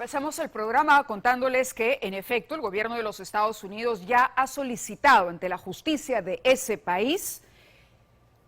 Empezamos el programa contándoles que, en efecto, el gobierno de los Estados Unidos ya ha solicitado ante la justicia de ese país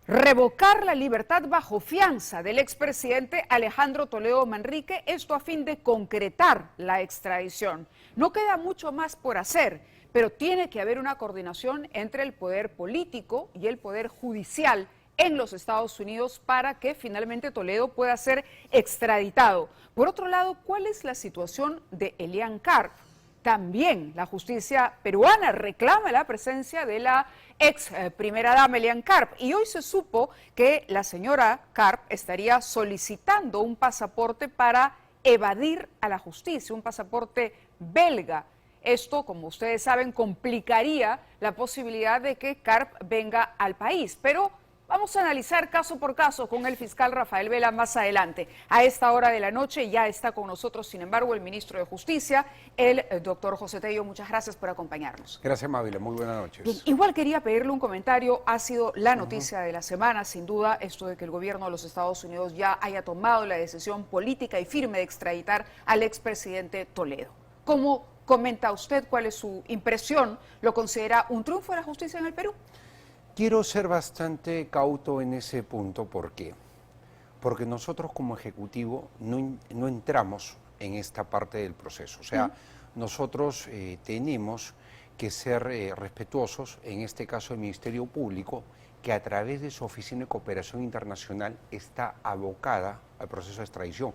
revocar la libertad bajo fianza del expresidente Alejandro Toledo Manrique, esto a fin de concretar la extradición. No queda mucho más por hacer, pero tiene que haber una coordinación entre el poder político y el poder judicial en los Estados Unidos para que finalmente Toledo pueda ser extraditado. Por otro lado, ¿cuál es la situación de Elian Karp? También la justicia peruana reclama la presencia de la ex primera dama Elian Karp, y hoy se supo que la señora Karp estaría solicitando un pasaporte para evadir a la justicia, un pasaporte belga. Esto, como ustedes saben, complicaría la posibilidad de que Karp venga al país, pero vamos a analizar caso por caso con el fiscal Rafael Vela más adelante. A esta hora de la noche ya está con nosotros, sin embargo, el ministro de Justicia, el doctor José Tello. Muchas gracias por acompañarnos. Gracias, Mávila. Muy buenas noches. Bien, igual quería pedirle un comentario. Ha sido la noticia de la semana, sin duda, esto de que el gobierno de los Estados Unidos ya haya tomado la decisión política y firme de extraditar al expresidente Toledo. ¿Cómo comenta usted? ¿Cuál es su impresión? ¿Lo considera un triunfo de la justicia en el Perú? Quiero ser bastante cauto en ese punto. ¿Por qué? Porque nosotros como Ejecutivo no entramos en esta parte del proceso. O sea, nosotros tenemos que ser respetuosos, en este caso el Ministerio Público, que a través de su Oficina de Cooperación Internacional está abocada al proceso de extradición.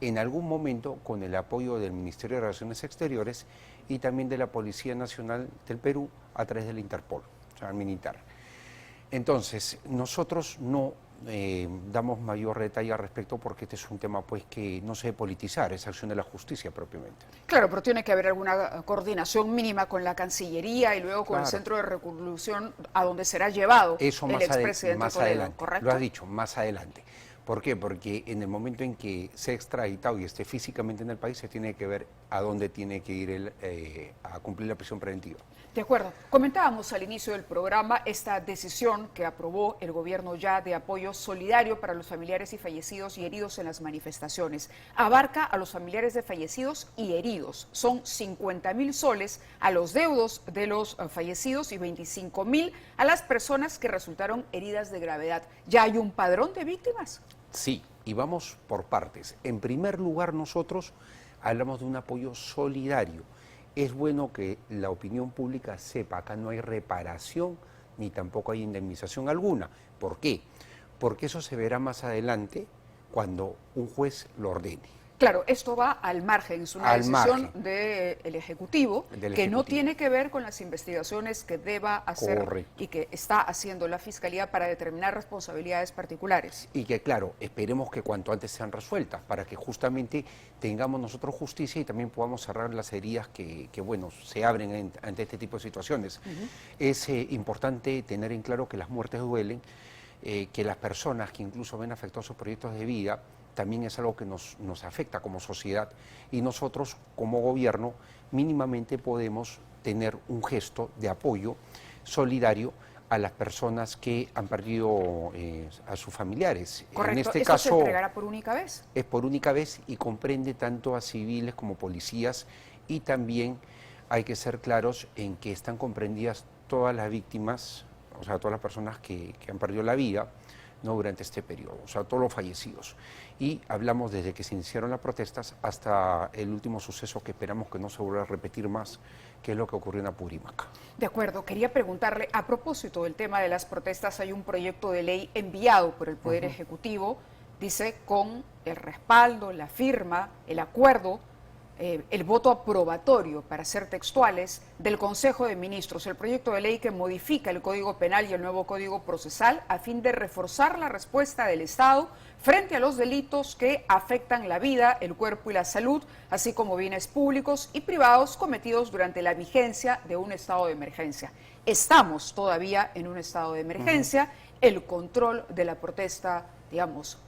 En algún momento, con el apoyo del Ministerio de Relaciones Exteriores y también de la Policía Nacional del Perú, a través del Interpol, o sea, militar. Entonces, nosotros no damos mayor detalle al respecto porque este es un tema pues que no se debe politizar, es acción de la justicia propiamente. Claro, pero tiene que haber alguna coordinación mínima con la Cancillería y luego con el Centro de Reclusión a donde será llevado el expresidente más Toledo, adelante, ¿correcto? Lo has dicho, más adelante. ¿Por qué? Porque en el momento en que sea extraditado y esté físicamente en el país, se tiene que ver a dónde tiene que ir él a cumplir la prisión preventiva. De acuerdo. Comentábamos al inicio del programa esta decisión que aprobó el gobierno ya de apoyo solidario para los familiares y fallecidos y heridos en las manifestaciones. Abarca a los familiares de fallecidos y heridos. Son 50,000 soles a los deudos de los fallecidos y 25,000 a las personas que resultaron heridas de gravedad. ¿Ya hay un padrón de víctimas? Sí, y vamos por partes. En primer lugar, nosotros hablamos de un apoyo solidario. Es bueno que la opinión pública sepa, acá no hay reparación ni tampoco hay indemnización alguna. ¿Por qué? Porque eso se verá más adelante cuando un juez lo ordene. Claro, esto va al margen, es una decisión del Ejecutivo que no tiene que ver con las investigaciones que deba hacer y que está haciendo la Fiscalía para determinar responsabilidades particulares. Y que, claro, esperemos que cuanto antes sean resueltas para que justamente tengamos nosotros justicia y también podamos cerrar las heridas que bueno, se abren ante este tipo de situaciones. Es importante tener en claro que las muertes duelen, que las personas que incluso ven afectados sus proyectos de vida también es algo que nos afecta como sociedad, y nosotros como gobierno mínimamente podemos tener un gesto de apoyo solidario a las personas que han perdido a sus familiares. Correcto. En este ¿Eso caso se entregará por única vez? Es por única vez y comprende tanto a civiles como policías, y también hay que ser claros en que están comprendidas todas las víctimas, o sea, todas las personas que han perdido la vida, ¿no?, durante este periodo, o sea, todos los fallecidos. Y hablamos desde que se iniciaron las protestas hasta el último suceso que esperamos que no se vuelva a repetir más, que es lo que ocurrió en Apurímac. De acuerdo, quería preguntarle, a propósito del tema de las protestas, hay un proyecto de ley enviado por el Poder Ejecutivo, dice, con el respaldo, la firma, el acuerdo, el voto aprobatorio, para ser textuales, del Consejo de Ministros, el proyecto de ley que modifica el Código Penal y el nuevo Código Procesal a fin de reforzar la respuesta del Estado frente a los delitos que afectan la vida, el cuerpo y la salud, así como bienes públicos y privados cometidos durante la vigencia de un estado de emergencia. Estamos todavía en un estado de emergencia, el control de la protesta, digamos,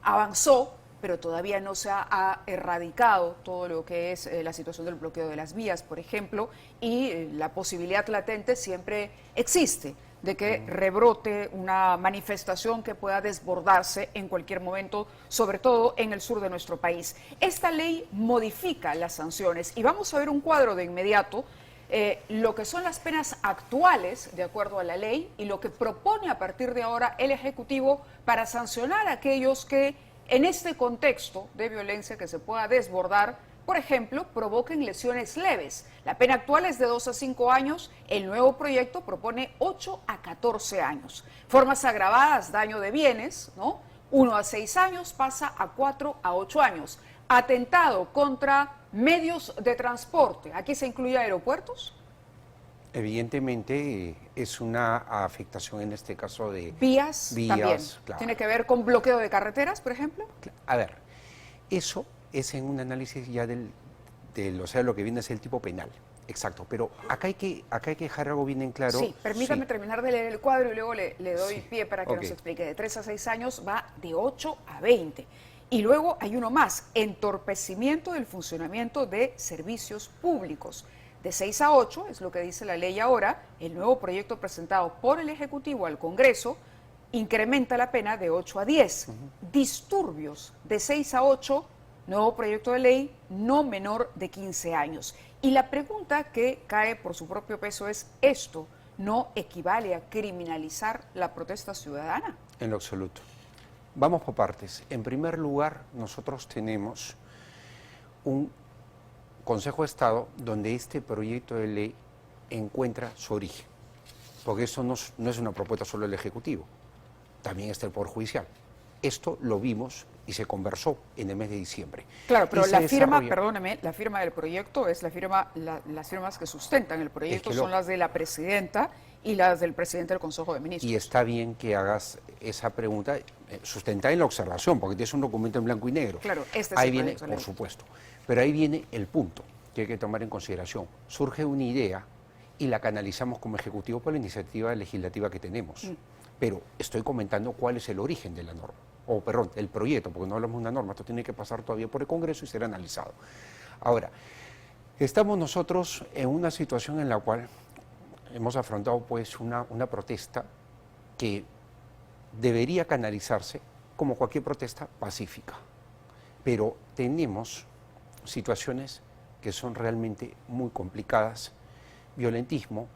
avanzó, pero todavía no se ha erradicado todo lo que es la situación del bloqueo de las vías, por ejemplo, y la posibilidad latente siempre existe de que rebrote una manifestación que pueda desbordarse en cualquier momento, sobre todo en el sur de nuestro país. Esta ley modifica las sanciones y vamos a ver un cuadro de inmediato, lo que son las penas actuales de acuerdo a la ley y lo que propone a partir de ahora el Ejecutivo para sancionar a aquellos que en este contexto de violencia que se pueda desbordar, por ejemplo, provoquen lesiones leves. La pena actual es de 2 a 5 años, el nuevo proyecto propone 8 a 14 años. Formas agravadas, daño de bienes, ¿no? 1 a 6 años pasa a 4 a 8 años. Atentado contra medios de transporte, ¿aquí se incluye aeropuertos? Evidentemente es una afectación en este caso de Vías también. Claro. ¿Tiene que ver con bloqueo de carreteras, por ejemplo? A ver, eso es en un análisis ya o sea, lo que viene es el tipo penal. Exacto, pero acá hay que dejar algo bien en claro. Sí, permítame terminar de leer el cuadro y luego le doy pie para que nos explique. De 3 a 6 años va de 8 a 20. Y luego hay uno más, entorpecimiento del funcionamiento de servicios públicos. De 6 a 8, es lo que dice la ley ahora, el nuevo proyecto presentado por el Ejecutivo al Congreso incrementa la pena de 8 a 10. Disturbios de 6 a 8, nuevo proyecto de ley no menor de 15 años. Y la pregunta que cae por su propio peso es, ¿esto no equivale a criminalizar la protesta ciudadana? En lo absoluto. Vamos por partes. En primer lugar, nosotros tenemos un Consejo de Estado donde este proyecto de ley encuentra su origen, porque eso no es una propuesta solo del Ejecutivo, también está el Poder Judicial. Esto lo vimos y se conversó en el mes de diciembre. Claro, pero la firma, perdóneme, la firma del proyecto es la firma, las firmas que sustentan el proyecto son las de la presidenta y las del presidente del Consejo de Ministros. Y está bien que hagas esa pregunta sustentada en la observación, porque tienes un documento en blanco y negro. Claro, este es ahí el viene, proyecto de ley. por supuesto. Pero ahí viene el punto que hay que tomar en consideración. Surge una idea y la canalizamos como Ejecutivo por la iniciativa legislativa que tenemos. Pero estoy comentando cuál es el origen de la norma, o perdón, el proyecto, porque no hablamos de una norma, esto tiene que pasar todavía por el Congreso y ser analizado. Ahora, estamos nosotros en una situación en la cual hemos afrontado pues una protesta que debería canalizarse como cualquier protesta pacífica, pero tenemos situaciones que son realmente muy complicadas, violentismo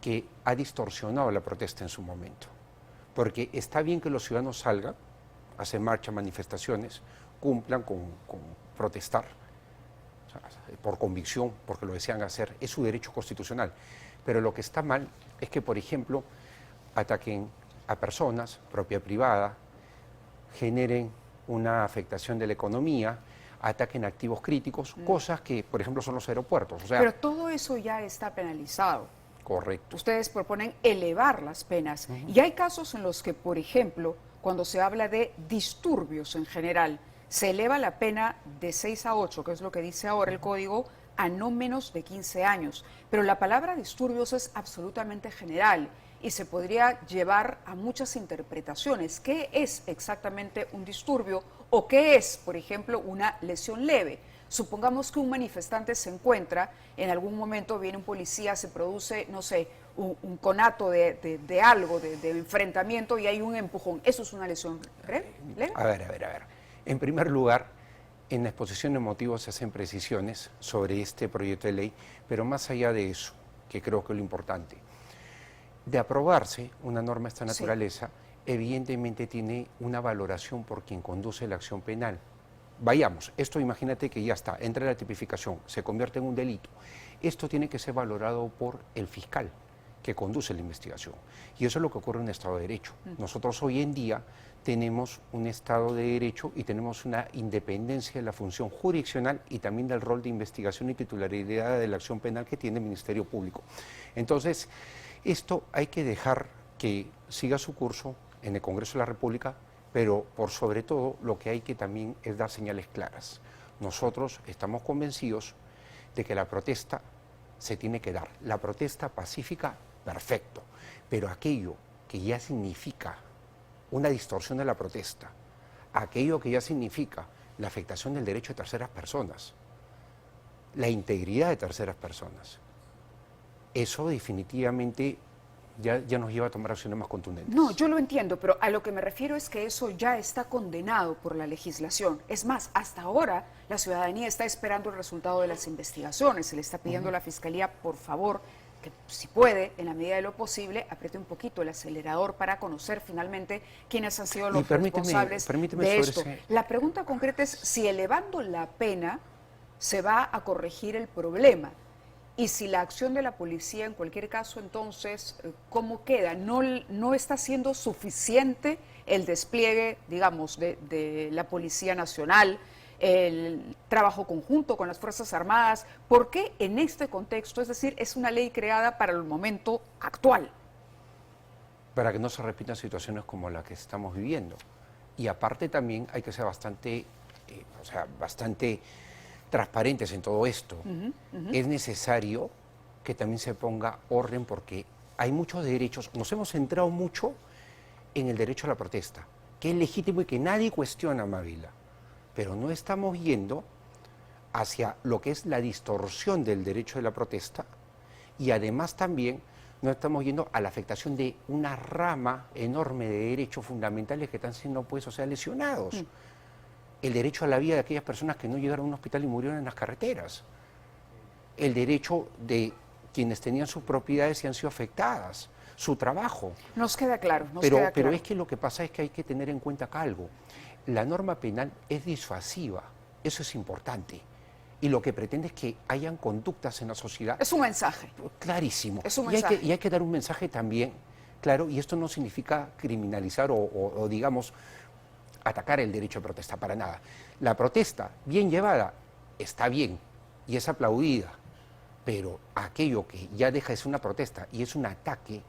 que ha distorsionado la protesta en su momento, porque está bien que los ciudadanos salgan, hacen marchas, manifestaciones, cumplan con protestar, o sea, por convicción, porque lo desean hacer, es su derecho constitucional, pero lo que está mal es que, por ejemplo, ataquen a personas, propiedad privada, generen una afectación de la economía, ataquen activos críticos, cosas que, por ejemplo, son los aeropuertos. O sea, pero todo eso ya está penalizado. Correcto. Ustedes proponen elevar las penas. Y hay casos en los que, por ejemplo, cuando se habla de disturbios en general, se eleva la pena de 6 a 8, que es lo que dice ahora el Código, a no menos de 15 años. Pero la palabra disturbios es absolutamente general y se podría llevar a muchas interpretaciones. ¿Qué es exactamente un disturbio o qué es, por ejemplo, una lesión leve? Supongamos que un manifestante se encuentra, en algún momento viene un policía, se produce, no sé, un conato de algo, de enfrentamiento y hay un empujón. ¿Eso es una lesión leve? A ver. En primer lugar, en la exposición de motivos se hacen precisiones sobre este proyecto de ley, pero más allá de eso, que creo que es lo importante, de aprobarse una norma de esta naturaleza, evidentemente tiene una valoración por quien conduce la acción penal. Vayamos, esto imagínate que ya está, entra la tipificación, se convierte en un delito. Esto tiene que ser valorado por el fiscal que conduce la investigación. Y eso es lo que ocurre en un Estado de Derecho. Nosotros hoy en día tenemos un Estado de Derecho y tenemos una independencia de la función jurisdiccional y también del rol de investigación y titularidad de la acción penal que tiene el Ministerio Público. Entonces, esto hay que dejar que siga su curso en el Congreso de la República, pero por sobre todo lo que hay que también es dar señales claras. Nosotros estamos convencidos de que la protesta se tiene que dar. La protesta pacífica, perfecto, pero aquello que ya significa una distorsión de la protesta, aquello que ya significa la afectación del derecho de terceras personas, la integridad de terceras personas. Eso definitivamente ya nos lleva a tomar acciones más contundentes. No, yo lo entiendo, pero a lo que me refiero es que eso ya está condenado por la legislación. Es más, hasta ahora la ciudadanía está esperando el resultado de las investigaciones. Se le está pidiendo a la Fiscalía, por favor, que si puede, en la medida de lo posible, apriete un poquito el acelerador para conocer finalmente quiénes han sido los responsables de esto. La pregunta concreta es si elevando la pena se va a corregir el problema. Y si la acción de la policía, en cualquier caso, entonces, ¿cómo queda? ¿No está siendo suficiente el despliegue, digamos, de la Policía Nacional, el trabajo conjunto con las Fuerzas Armadas? ¿Por qué en este contexto? Es decir, es una ley creada para el momento actual. Para que no se repitan situaciones como la que estamos viviendo. Y aparte también hay que ser bastante transparentes en todo esto. Es necesario que también se ponga orden porque hay muchos derechos. Nos hemos centrado mucho en el derecho a la protesta, que es legítimo y que nadie cuestiona, Mávila. Pero no estamos yendo hacia lo que es la distorsión del derecho de la protesta y además también no estamos yendo a la afectación de una rama enorme de derechos fundamentales que están siendo, pues, lesionados. El derecho a la vida de aquellas personas que no llegaron a un hospital y murieron en las carreteras. El derecho de quienes tenían sus propiedades y han sido afectadas. Su trabajo. Nos queda claro. Pero es que lo que pasa es que hay que tener en cuenta acá algo. La norma penal es disuasiva. Eso es importante. Y lo que pretende es que hayan conductas en la sociedad. Es un mensaje. Clarísimo. Es un mensaje. Y hay que dar un mensaje también, claro, y esto no significa criminalizar o digamos, atacar el derecho de protesta, para nada. La protesta, bien llevada, está bien y es aplaudida, pero aquello que ya deja de ser una protesta y es un ataque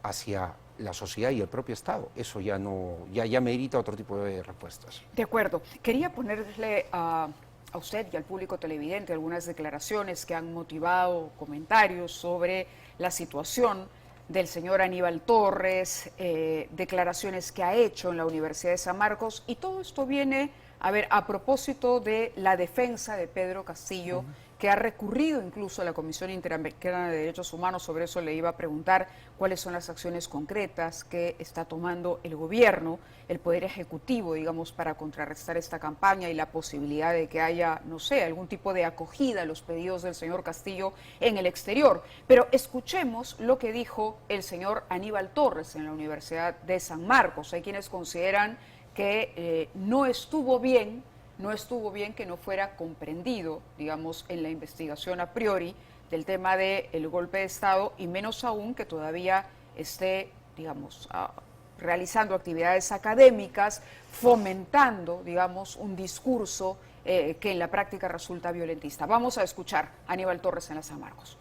hacia la sociedad y el propio Estado, eso ya merita otro tipo de respuestas. De acuerdo. Quería ponerle a usted y al público televidente algunas declaraciones que han motivado comentarios sobre la situación del señor Aníbal Torres, declaraciones que ha hecho en la Universidad de San Marcos, y todo esto viene, a propósito de la defensa de Pedro Castillo, que ha recurrido incluso a la Comisión Interamericana de Derechos Humanos. Sobre eso le iba a preguntar cuáles son las acciones concretas que está tomando el gobierno, el Poder Ejecutivo, digamos, para contrarrestar esta campaña y la posibilidad de que haya, no sé, algún tipo de acogida a los pedidos del señor Castillo en el exterior. Pero escuchemos lo que dijo el señor Aníbal Torres en la Universidad de San Marcos. Hay quienes consideran que no estuvo bien que no fuera comprendido, digamos, en la investigación a priori del tema del golpe de Estado, y menos aún que todavía esté, digamos, realizando actividades académicas, fomentando, digamos, un discurso que en la práctica resulta violentista. Vamos a escuchar a Aníbal Torres en la San Marcos.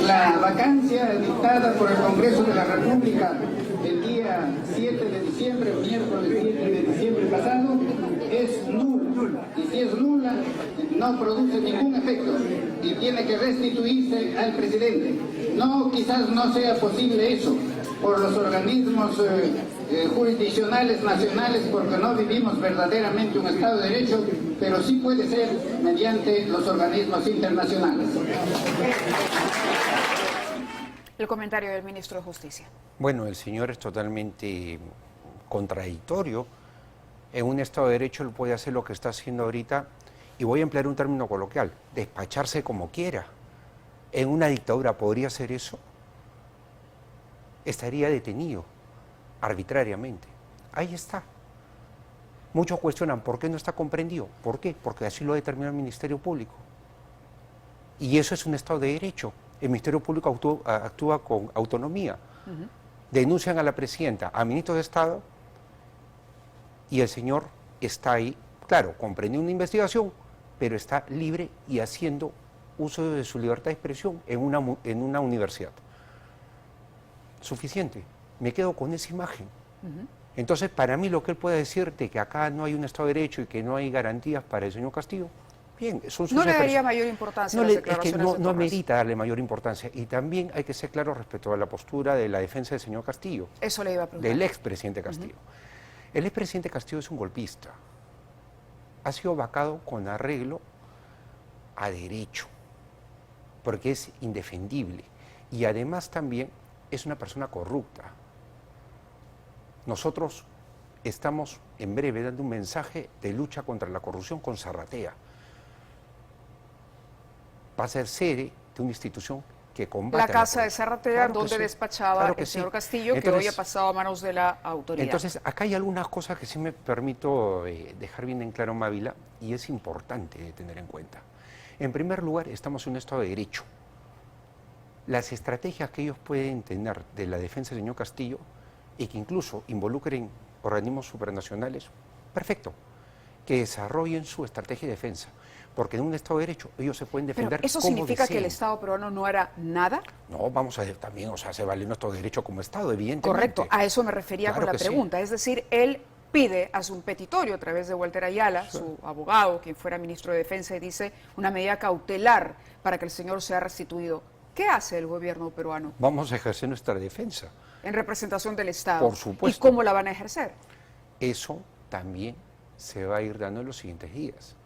La vacancia dictada por el Congreso de la República el día 7 de diciembre, miércoles 7 de diciembre pasado, es nula. Y si es nula, no produce ningún efecto y tiene que restituirse al presidente. No, quizás no sea posible eso por los organismos jurisdiccionales nacionales, porque no vivimos verdaderamente un Estado de Derecho, pero sí puede ser mediante los organismos internacionales. El comentario del ministro de Justicia. Bueno, el señor es totalmente contradictorio. En un Estado de Derecho él puede hacer lo que está haciendo ahorita, y voy a emplear un término coloquial, despacharse como quiera. En una dictadura podría hacer eso, estaría detenido arbitrariamente. Ahí está. Muchos cuestionan por qué no está comprendido. ¿Por qué? Porque así lo determina el Ministerio Público. Y eso es un Estado de Derecho. El Ministerio Público actúa con autonomía. Denuncian a la presidenta, a ministros de Estado, y el señor está ahí, claro, comprendió una investigación, pero está libre y haciendo uso de su libertad de expresión en una universidad. Suficiente. Me quedo con esa imagen. Entonces, para mí, lo que él puede decir de que acá no hay un Estado de Derecho y que no hay garantías para el señor Castillo, bien, son sus ¿No le daría mayor importancia a las declaraciones de Torres? No amerita darle mayor importancia. Y también hay que ser claro respecto a la postura de la defensa del señor Castillo. Eso le iba a preguntar. Del expresidente Castillo. El expresidente Castillo es un golpista. ha sido vacado con arreglo a derecho, porque es indefendible y además también es una persona corrupta. Nosotros estamos en breve dando un mensaje de lucha contra la corrupción con Zarratea. Va a ser sede de una institución que combate la casa de Zarratea, claro donde sí, despachaba claro que el señor sí. Castillo, Entonces, que hoy ha pasado a manos de la autoridad. Entonces, acá hay algunas cosas que sí me permito dejar bien en claro, Mávila, y es importante tener en cuenta. En primer lugar, estamos en un Estado de Derecho. Las estrategias que ellos pueden tener de la defensa del señor Castillo y que incluso involucren organismos supranacionales, perfecto, que desarrollen su estrategia de defensa, porque en un Estado de Derecho ellos se pueden defender. ¿Pero eso como significa que el deseen. Estado peruano no hará nada? No, vamos a ver también, o sea, se vale nuestro derecho como Estado, evidentemente. Correcto, a eso me refería Claro con la que sí. pregunta. Es decir, él pide, hace un petitorio a través de Walter Ayala, su abogado, quien fuera ministro de Defensa, y dice una medida cautelar para que el señor sea restituido. ¿Qué hace el gobierno peruano Vamos a ejercer nuestra defensa. en representación del Estado? Por supuesto. ¿Y cómo la van a ejercer? Eso también se va a ir dando en los siguientes días.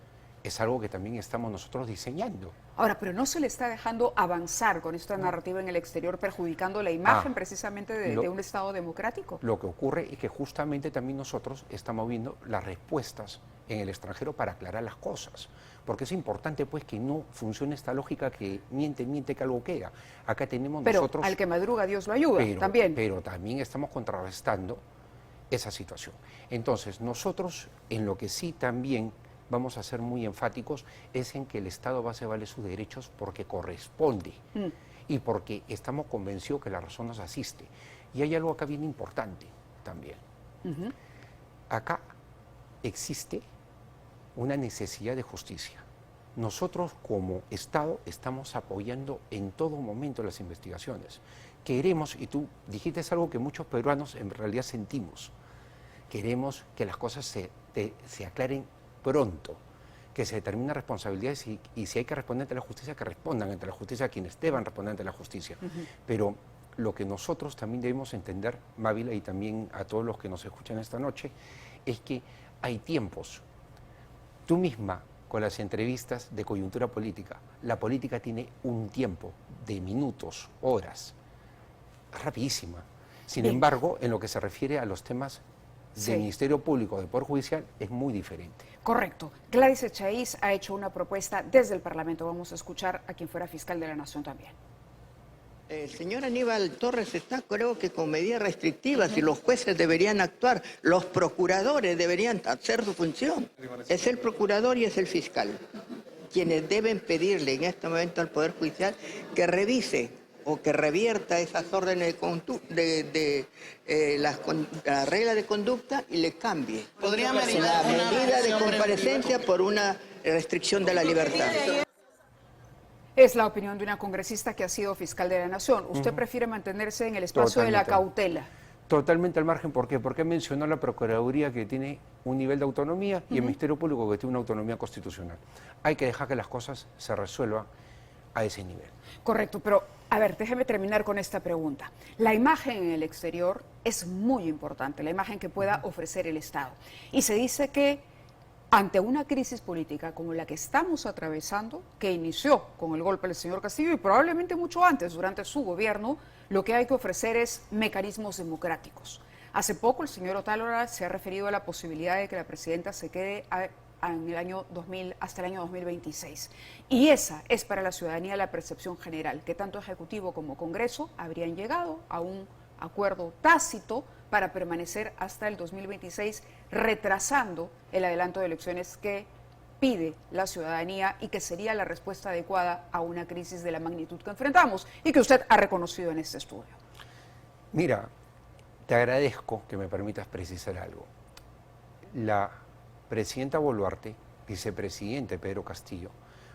Es algo que también estamos nosotros diseñando. Ahora, pero no se le está dejando avanzar con esta narrativa en el exterior, perjudicando la imagen precisamente de un Estado democrático. Lo que ocurre es que justamente también nosotros estamos viendo las respuestas en el extranjero para aclarar las cosas. Porque es importante pues que no funcione esta lógica que miente que algo queda. Acá tenemos Pero nosotros... al que madruga Dios lo ayuda también. Pero también estamos contrarrestando esa situación. Entonces, nosotros en lo que sí también vamos a ser muy enfáticos es en que el Estado va a hacer valer sus derechos porque corresponde y porque estamos convencidos que la razón nos asiste. Y hay algo acá bien importante también. Acá existe una necesidad de justicia. Nosotros como Estado estamos apoyando en todo momento las investigaciones. Queremos, y tú dijiste algo que muchos peruanos en realidad sentimos, queremos que las cosas se aclaren pronto, que se determinen responsabilidades y si hay que responder ante la justicia, que respondan ante la justicia quienes deban responder ante la justicia. Pero lo que nosotros también debemos entender, Mávila, y también a todos los que nos escuchan esta noche, es que hay tiempos. Tú misma, con las entrevistas de coyuntura política, la política tiene un tiempo de minutos, horas, rapidísima. Sin embargo, en lo que se refiere a los temas del Ministerio Público, del Poder Judicial, es muy diferente. Correcto. Gladys Echaíz ha hecho una propuesta desde el Parlamento. Vamos a escuchar a quien fuera fiscal de la Nación también. El señor Aníbal Torres está, creo que con medidas restrictivas y los jueces deberían actuar, los procuradores deberían hacer su función. Es el procurador y es el fiscal quienes deben pedirle en este momento al Poder Judicial que revise o que revierta esas órdenes de la regla de conducta y le cambie ¿Podría la mediar una medida de presión comparecencia por una restricción de la libertad? Es la opinión de una congresista que ha sido fiscal de la Nación. ¿Usted prefiere mantenerse en el espacio de la cautela? Totalmente al margen. ¿Por qué? Porque mencionó la Procuraduría que tiene un nivel de autonomía y el Ministerio Público que tiene una autonomía constitucional. Hay que dejar que las cosas se resuelvan a ese nivel. Correcto, pero a ver, déjeme terminar con esta pregunta. La imagen en el exterior es muy importante, la imagen que pueda ofrecer el Estado. Y se dice que ante una crisis política como la que estamos atravesando, que inició con el golpe del señor Castillo y probablemente mucho antes, durante su gobierno, lo que hay que ofrecer es mecanismos democráticos. Hace poco el señor Otálora se ha referido a la posibilidad de que la presidenta se quede en el año 2000 hasta el año 2026. Y esa es para la ciudadanía la percepción general, que tanto Ejecutivo como Congreso habrían llegado a un acuerdo tácito para permanecer hasta el 2026, retrasando el adelanto de elecciones que pide la ciudadanía y que sería la respuesta adecuada a una crisis de la magnitud que enfrentamos y que usted ha reconocido en este estudio. Mira, te agradezco que me permitas precisar algo. La presidenta Boluarte, vicepresidente Pedro Castillo,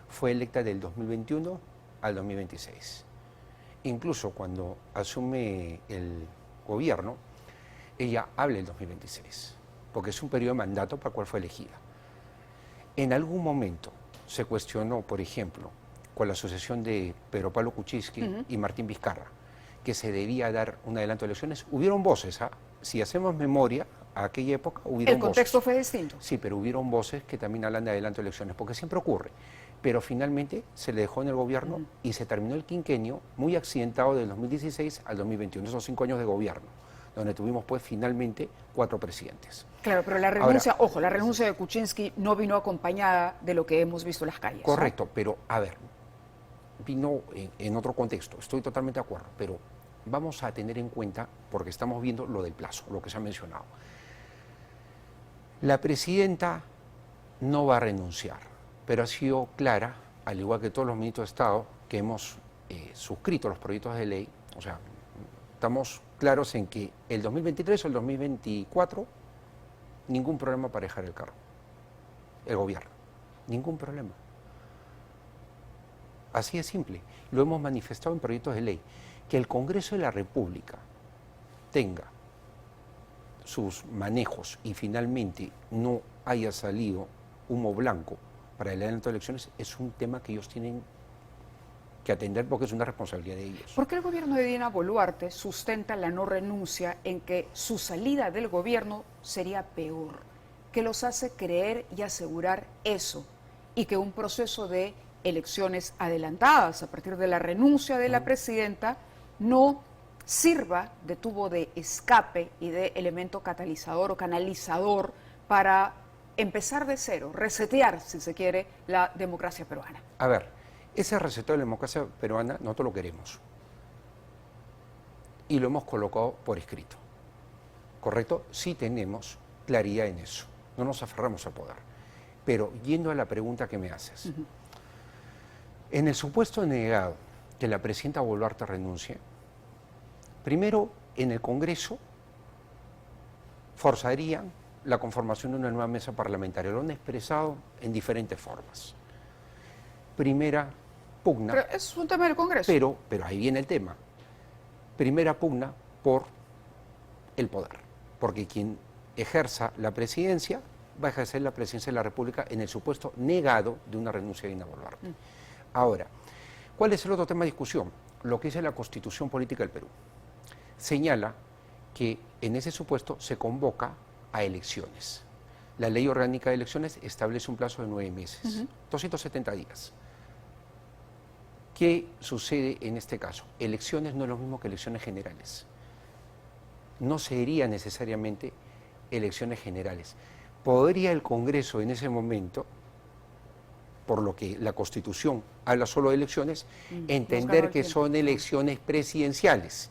fue electa del 2021 al 2026. Incluso cuando asume el gobierno, ella habla del 2026, porque es un periodo de mandato para el cual fue elegida. En algún momento se cuestionó, por ejemplo, con la asociación de Pedro Pablo Kuczynski y Martín Vizcarra, que se debía dar un adelanto de elecciones. Hubieron voces, si hacemos memoria, aquella época hubieron El contexto voces. fue distinto. Sí, pero hubieron voces que también hablan de adelanto de elecciones, porque siempre ocurre. Pero finalmente se le dejó en el gobierno y se terminó el quinquenio muy accidentado del 2016 al 2021, esos 5 años de gobierno, donde tuvimos pues finalmente 4 presidentes. Claro, pero la renuncia, ojo, la renuncia de Kuczynski no vino acompañada de lo que hemos visto en las calles. Correcto, pero a ver, vino en otro contexto, estoy totalmente de acuerdo, pero vamos a tener en cuenta, porque estamos viendo lo del plazo, lo que se ha mencionado. La presidenta no va a renunciar, pero ha sido clara, al igual que todos los ministros de Estado que hemos suscrito los proyectos de ley, o sea, estamos claros en que el 2023 o el 2024, ningún problema para dejar el cargo, el gobierno, ningún problema. Así de simple, lo hemos manifestado en proyectos de ley, que el Congreso de la República tenga sus manejos y finalmente no haya salido humo blanco para el adelanto de elecciones es un tema que ellos tienen que atender porque es una responsabilidad de ellos. ¿Por qué el gobierno de Dina Boluarte sustenta la no renuncia en que su salida del gobierno sería peor? ¿Qué los hace creer y asegurar eso? Y que un proceso de elecciones adelantadas a partir de la renuncia de la presidenta no sirva de tubo de escape y de elemento catalizador o canalizador para empezar de cero, resetear, si se quiere, la democracia peruana. A ver, ese reseteo de la democracia peruana nosotros lo queremos y lo hemos colocado por escrito, ¿correcto? Sí tenemos claridad en eso, no nos aferramos al poder. Pero yendo a la pregunta que me haces, en el supuesto negado que la presidenta Boluarte renuncie, primero, en el Congreso forzarían la conformación de una nueva mesa parlamentaria. Lo han expresado en diferentes formas. Primera pugna. Pero es un tema del Congreso. Pero ahí viene el tema. Primera pugna por el poder. Porque quien ejerza la presidencia va a ejercer la presidencia de la República en el supuesto negado de una renuncia de Dina Boluarte. Ahora, ¿cuál es el otro tema de discusión? Lo que dice la Constitución Política del Perú. Señala que en ese supuesto se convoca a elecciones. La Ley Orgánica de Elecciones establece un plazo de 9 meses, 270 días. ¿Qué sucede en este caso? Elecciones no es lo mismo que elecciones generales. No serían necesariamente elecciones generales. ¿Podría el Congreso en ese momento, por lo que la Constitución habla solo de elecciones, entender que son elecciones presidenciales?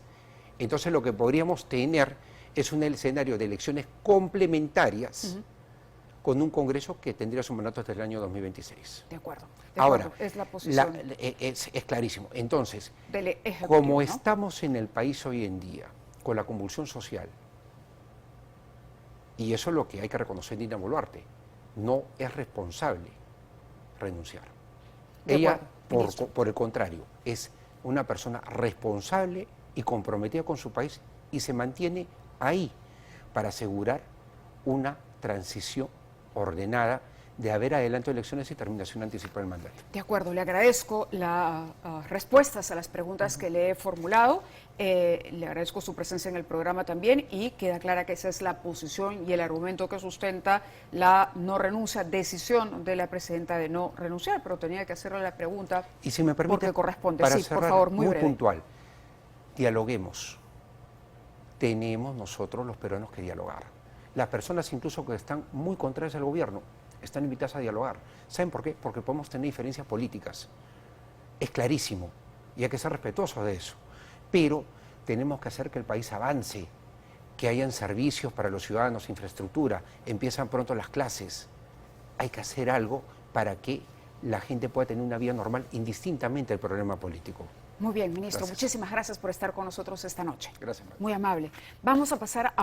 Entonces lo que podríamos tener es un escenario de elecciones complementarias con un Congreso que tendría su mandato hasta el año 2026. De acuerdo. Ahora, es la posición es clarísimo. Entonces, del Ejecutivo, como ¿no? estamos en el país hoy en día, con la convulsión social, y eso es lo que hay que reconocer en Dina Boluarte, no es responsable renunciar. De Ella, acuerdo, por el contrario, es una persona responsable y comprometida con su país y se mantiene ahí para asegurar una transición ordenada de haber adelanto de elecciones y terminación anticipada del mandato. De acuerdo, le agradezco las respuestas a las preguntas que le he formulado, le agradezco su presencia en el programa también y queda clara que esa es la posición y el argumento que sustenta la no renuncia, decisión de la presidenta de no renunciar, pero tenía que hacerle la pregunta y si me permite, porque corresponde. para Sí, cerrar, por favor, muy breve. puntual, dialoguemos. Tenemos nosotros los peruanos que dialogar. Las personas incluso que están muy contrarias al gobierno están invitadas a dialogar. ¿Saben por qué? Porque podemos tener diferencias políticas. Es clarísimo y hay que ser respetuosos de eso. Pero tenemos que hacer que el país avance, que hayan servicios para los ciudadanos, infraestructura, empiezan pronto las clases. Hay que hacer algo para que la gente pueda tener una vida normal indistintamente del problema político. Muy bien, ministro, Gracias. muchísimas gracias por estar con nosotros esta noche. Gracias, María. Muy amable. Vamos a pasar a